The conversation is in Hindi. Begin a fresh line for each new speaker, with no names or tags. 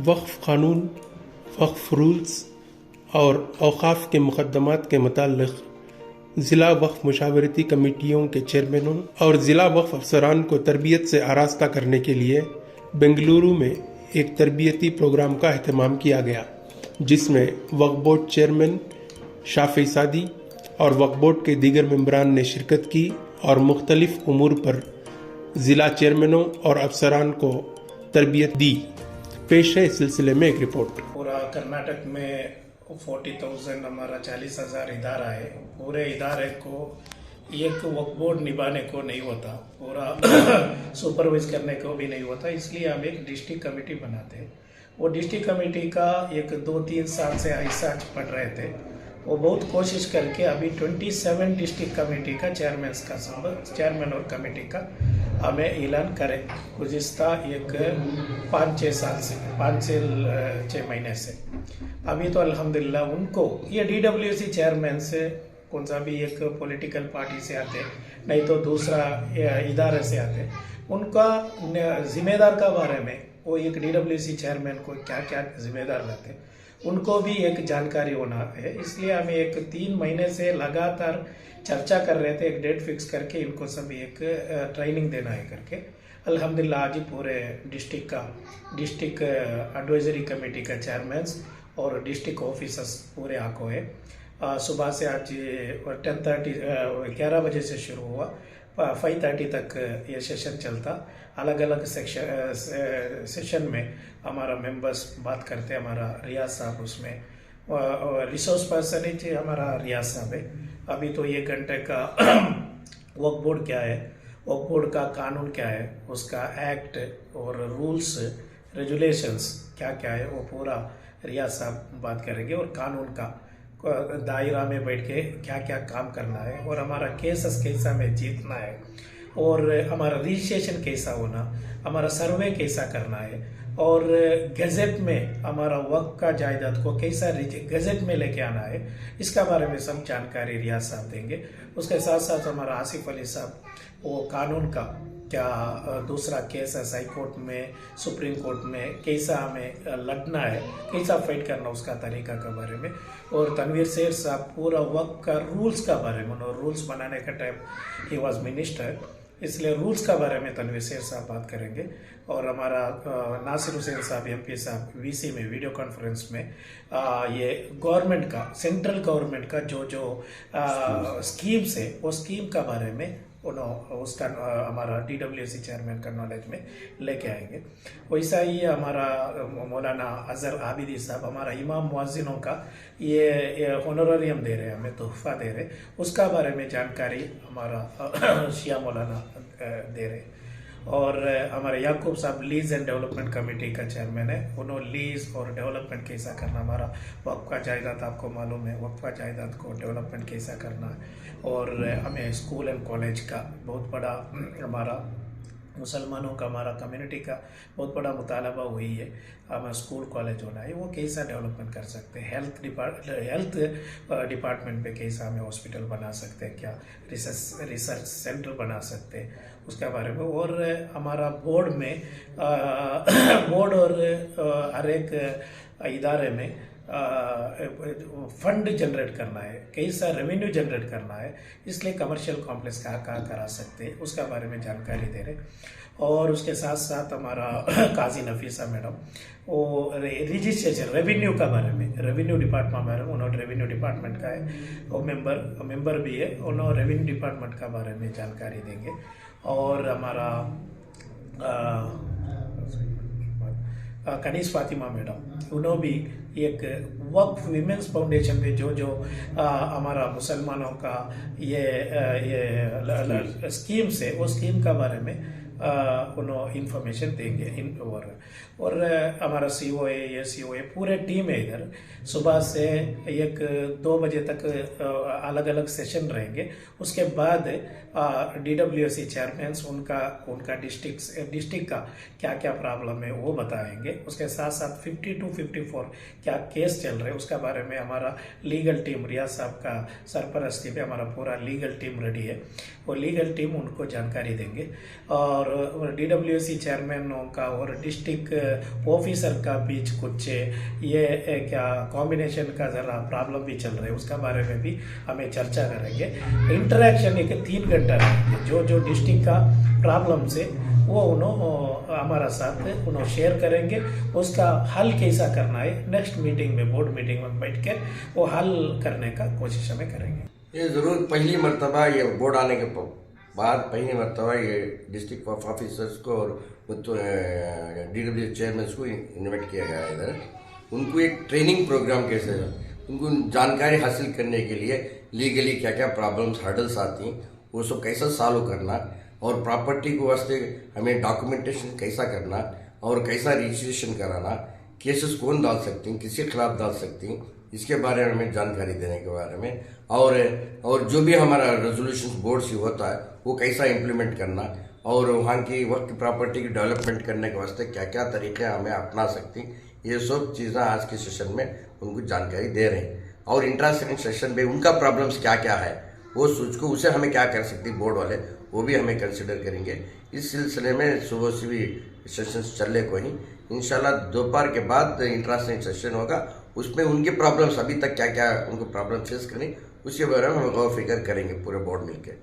वक्फ कानून, वक्फ रूल्स और औक़ाफ़ के मुक़द्दमात के मुताल्लिक़ ज़िला वक्फ मुशावरती कमेटियों के चेयरमैनों और ज़िला वक्फ अफसरान को तरबियत से आरास्ता करने के लिए बेंगलुरु में एक तरबियती प्रोग्राम का अहतमाम किया गया, जिसमें वक्फ बोर्ड चेयरमैन शाफ़ी सादी और वक्फ बोर्ड के दीगर मेंबरान ने शिरकत की और मुख्तलिफ उमूर पर ज़िला चेयरमैनों और अफसरान को तरबियत दी। पेश है इस सिलसिले में एक रिपोर्ट।
पूरा कर्नाटक में 40,000 हमारा 40,000 इदारा है। पूरे इदारे को एक वक्फ बोर्ड निभाने को नहीं होता, पूरा सुपरवाइज करने को भी नहीं होता, इसलिए हम एक डिस्ट्रिक्ट कमेटी बनाते हैं। वो डिस्ट्रिक्ट कमेटी का एक 2-3 साल से ऐसा पढ़ रहे थे। वो बहुत कोशिश करके अभी 27 डिस्ट्रिक्ट कमेटी का चेयरमैन और कमेटी का हमें ऐलान करें गुज़िस्ता एक 5-6 साल से 5 से 6 महीने से। अभी तो अल्हम्दुलिल्लाह उनको ये DWC चेयरमैन से कौन सा भी एक पॉलिटिकल पार्टी से आते, नहीं तो दूसरा इदारे से आते, उनका जिम्मेदार का बारे में वो एक DWC चेयरमैन को क्या क्या जिम्मेदार रहते उनको भी एक जानकारी होना है। इसलिए हमें एक 3 महीने से लगातार चर्चा कर रहे थे, एक डेट फिक्स करके इनको सभी एक ट्रेनिंग देना है करके। अल्हम्दुलिल्लाह आज ही पूरे डिस्ट्रिक्ट एडवाइजरी कमेटी का चेयरमैन और डिस्ट्रिक्ट ऑफिसर्स पूरे आको है। सुबह से आज 11 बजे से शुरू हुआ, 5:30 तक ये सेशन चलता। अलग अलग सेशन में हमारा मेंबर्स बात करते हैं। हमारा रियाज साहब उसमें रिसोर्स पर्सन है, हमारा रियाज साहब है। अभी तो 1 घंटे का वक्फ बोर्ड क्या है, वक्फ बोर्ड का कानून क्या है, उसका एक्ट और रूल्स रेगुलेशंस क्या क्या है, वो पूरा रियाज साहब बात करेंगे। और कानून का दायरा में बैठ के क्या क्या काम करना है, और हमारा केसेस कैसा में जीतना है, और हमारा रजिस्ट्रेशन कैसा होना, हमारा सर्वे कैसा करना है, और गज़ेट में हमारा वक्फ का जायदाद को कैसा गज़ेट में लेके आना है, इसका बारे में सब जानकारी रियाज साहब देंगे। उसके साथ साथ हमारा आसिफ अली साहब वो कानून का क्या दूसरा केस है हाई कोर्ट में, सुप्रीम कोर्ट में कैसा हमें लड़ना है, कैसा फाइट करना, उसका तरीका के बारे में। और तनवीर शेर साहब पूरा वक्त का रूल्स का बारे में, और रूल्स बनाने का टाइम ही वाज मिनिस्टर, इसलिए रूल्स का बारे में तनवीर शेर साहब बात करेंगे। और हमारा नासिर हुसैन साहब MP साहब VC में वीडियो कॉन्फ्रेंस में ये गवर्नमेंट का, सेंट्रल गवर्नमेंट का जो स्कीम्स है, वो स्कीम का बारे में उसका हमारा DWC चेयरमैन का नॉलेज में लेके आएंगे। वैसा ही हमारा मौलाना अजहर आबिदी साहब हमारा इमाम मुअज्जिनों का ये होनोरेरियम दे रहे हैं, हमें तोहफा दे रहे, उसका बारे में जानकारी हमारा शिया मौलाना दे रहे। और हमारे याकूब साहब लीज एंड डेवलपमेंट कमेटी का चेयरमैन है, उन्होंने लीज और डेवलपमेंट कैसा करना, हमारा वक्फ का जायदाद आपको मालूम है, वक्फ का जायदाद को डेवलपमेंट कैसा करना है। और हमें स्कूल एंड कॉलेज का बहुत बड़ा, हमारा मुसलमानों का, हमारा कम्युनिटी का बहुत बड़ा मुतालबा हुई है, हमें स्कूल कॉलेज होना है, वो कैसा डेवलपमेंट कर सकते हैं। हेल्थ डिपार्टमेंट पे कैसा हमें हॉस्पिटल बना सकते हैं, क्या रिसर्च सेंटर बना सकते हैं, उसके बारे में। और हमारा बोर्ड में बोर्ड और हर एक इदारे में फंड जनरेट करना है, कैसा रेवेन्यू जनरेट करना है, इसलिए कमर्शियल कॉम्प्लेक्स कहाँ करा सकते हैं, उसका बारे में जानकारी दे रहे। और उसके साथ साथ हमारा काजी नफीसा मैडम वो रजिस्ट्रेशन रेवेन्यू का बारे में, रेवेन्यू डिपार्टमेंट बारे में, उन्होंने रेवेन्यू डिपार्टमेंट का है, वो मेंबर भी है, उन्होंने रेवेन्यू डिपार्टमेंट का बारे में जानकारी देंगे। और हमारा कनीस फातिमा मैडम, उन्होंने भी एक वक्फ वीमेंस फाउंडेशन पे जो हमारा मुसलमानों का ये स्कीम्स है, वो स्कीम का बारे में उन्होंने इंफॉर्मेशन देंगे। और हमारा CO है, ये CO है, पूरे टीम है इधर। सुबह से 1-2 बजे तक अलग अलग सेशन रहेंगे। उसके बाद DWC चेयरमैन उनका डिस्ट्रिक्ट का क्या क्या प्रॉब्लम है वो बताएंगे। उसके साथ साथ 50 to 54 क्या केस चल रहे हैं, उसका बारे में हमारा लीगल टीम, रियाज साहब का सरपरस्ती पे हमारा पूरा लीगल टीम रेडी है। वो लीगल टीम उनको जानकारी देंगे। और DWC चेयरमैनों का और डिस्ट्रिक्ट ऑफिसर का बीच कुछ ये क्या कॉम्बिनेशन का ज़रा प्रॉब्लम भी चल रहा है, उसका बारे में भी हमें चर्चा करेंगे। इंटरेक्शन एक 3 घंटा रहेंगे, जो डिस्ट्रिक्ट का प्रॉब्लम से वो उन्होंने हमारा साथ उन्होंने शेयर करेंगे, उसका हल कैसा करना है नेक्स्ट मीटिंग में, बोर्ड मीटिंग में बैठ के वो हल करने का कोशिश हमें करेंगे।
ये ज़रूर पहली मर्तबा ये बोर्ड आने के बाद पहली मर्तबा ये डिस्ट्रिक्ट ऑफिसर्स को और DWC चेयरमैन को इन्वाइट किया गया है इधर। उनको एक ट्रेनिंग प्रोग्राम कैसे, उनको जानकारी हासिल करने के लिए लीगली क्या क्या प्रॉब्लम्स हर्डल्स आती हैं वो सब कैसा सॉल्व करना, और प्रॉपर्टी को वास्ते हमें डॉक्यूमेंटेशन कैसा करना और कैसा रजिस्ट्रेशन कराना, केसेस कौन डाल सकती हैं, किसके खिलाफ डाल सकती हैं, इसके बारे में हमें जानकारी देने के बारे में, और जो भी हमारा रेजोल्यूशन बोर्ड से होता है वो कैसा इम्प्लीमेंट करना, और वहाँ की वक्त प्रॉपर्टी की डेवलपमेंट करने के वास्ते क्या क्या तरीके हमें अपना सकती, ये सब चीज़ें आज के सेशन में उनको जानकारी दे रहे हैं। और इंट्रा सेशन में उनका प्रॉब्लम्स क्या क्या है वो सोच को उसे हमें क्या कर सकती बोर्ड वाले वो भी हमें कंसिडर करेंगे। इस सिलसिले में सुबह से भी सेशन चलने को ही इंशाल्लाह दोपहर के बाद इंट्रास्टिंग सेशन होगा, उसमें उनके प्रॉब्लम्स अभी तक क्या क्या उनको प्रॉब्लम फेस करें उसके बारे में हम गौर फिक्र करेंगे पूरे बोर्ड मिलकर।